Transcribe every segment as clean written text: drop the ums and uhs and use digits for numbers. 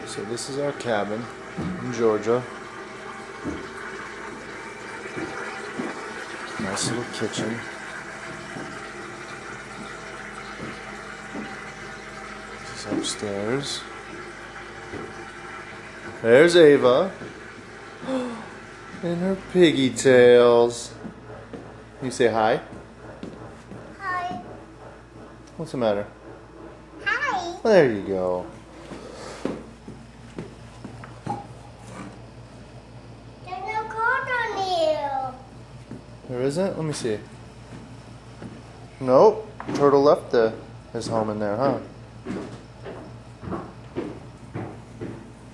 So this is our cabin in Georgia. Nice little kitchen. This is upstairs. There's Ava in her piggy tails. You say hi? Hi. What's the matter? Hi. There you go. There's no coat on you. There isn't? Let me see. Nope. Turtle left his home in there, huh?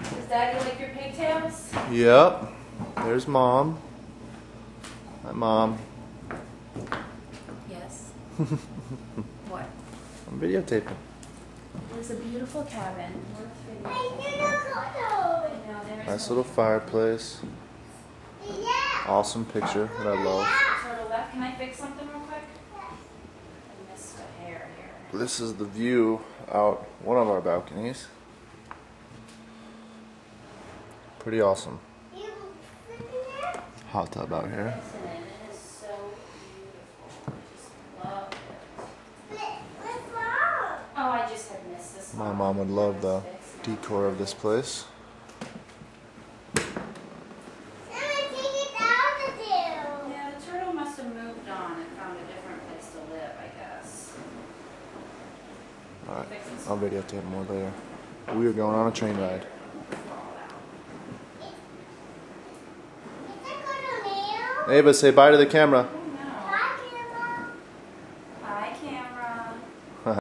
Does Daddy like your pigtails? Yep. There's Mom. Hi, Mom. Yes. What? I'm videotaping. It's a beautiful cabin. Worth Hey, videotaping. there's no coat I know, there is Nice no- little fireplace. on. Yeah. Awesome picture that I love. Turtle left. Can I fix something real quick? I missed a hair here. This is the view out one of our balconies. Pretty awesome. You sitting there? Hot tub out here. Isn't it? It is so beautiful. I just love it. What's wrong? Oh, I just had missed this My one. mom would love the Fix. decor of this place. Someone take it down to you. Yeah, the turtle must have moved on and found a different place to live, I guess. Alright, Fix this I'll one. videotape more later. We are going on a train ride. Fall out. Is there coat on you? Ava, say bye to the camera.